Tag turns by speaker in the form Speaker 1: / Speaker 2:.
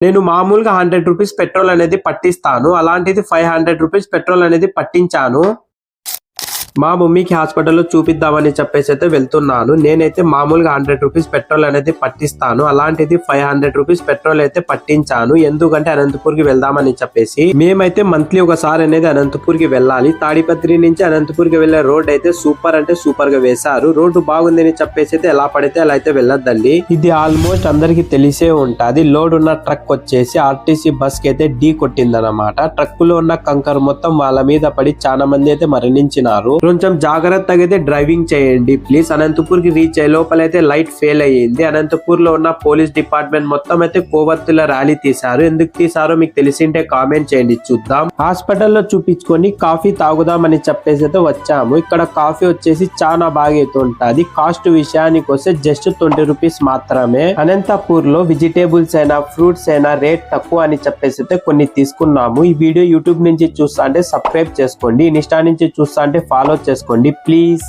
Speaker 1: నేను మామూలుగా 100 rupees petrol అనేది పట్టిస్తాను. అలాంటిది 500 రూపీస్ పెట్రోల్ అనేది పట్టించాను. మా మమ్మీకి హాస్పిటల్లో చూపిద్దామని చెప్పేసి అయితే వెళ్తున్నాను. నేనైతే మామూలుగా 100 రూపీస్ పెట్రోల్ అనేది పట్టిస్తాను. అలాంటిది 500 రూపీస్ పెట్రోల్ అయితే పట్టించాను. ఎందుకంటే అనంతపూర్ కి వెళ్దామని చెప్పేసి. మేమైతే మంత్లీ ఒకసారి అనేది అనంతపూర్ కి వెళ్ళాలి. తాడిపత్రి నుంచి అనంతపూర్ కి వెళ్లే రోడ్ అయితే సూపర్ అంటే సూపర్ గా వేశారు. రోడ్డు బాగుందని చెప్పేసి అయితే ఎలా పడితే అలా అయితే వెళ్ళొద్దండి. ఇది ఆల్మోస్ట్ అందరికి తెలిసే ఉంటది. లోడ్ ఉన్న ట్రక్ వచ్చేసి ఆర్టీసీ బస్ కి అయితే ఢీ కొట్టిందనమాట. ట్రక్ లో ఉన్న కంకర్ మొత్తం వాళ్ళ మీద పడి చాలా మంది అయితే మరణించినారు. కొంచెం జాగ్రత్తగా అయితే డ్రైవింగ్ చేయండి ప్లీజ్. అనంతపూర్ కి రీచ్ అయ్యే లోపల అయితే లైట్ ఫెయిల్ అయ్యింది. అనంతపూర్ లో ఉన్న పోలీస్ డిపార్ట్మెంట్ మొత్తం అయితే కొవ్వొత్తుల ర్యాలీ తీశారు. ఎందుకు తీసారో మీకు తెలిసింటే కామెంట్ చేయండి చూద్దాం. హాస్పిటల్లో చూపించుకొని కాఫీ తాగుదాం అని చెప్పేసి అయితే వచ్చాము. ఇక్కడ కాఫీ వచ్చేసి చాలా బాగా అయితే ఉంటది. కాస్ట్ విషయానికి వస్తే జస్ట్ 20 రూపీస్ మాత్రమే. అనంతపూర్ లో వెజిటేబుల్స్ అయినా ఫ్రూట్స్ అయినా రేట్ తక్కువ అని చెప్పేసి అయితే కొన్ని తీసుకున్నాము. ఈ వీడియో యూట్యూబ్ నుంచి చూస్తా అంటే సబ్స్క్రైబ్ చేసుకోండి. ఇన్స్టా నుంచి చూస్తా అంటే ఫాలో చేసుకోండి ప్లీజ్.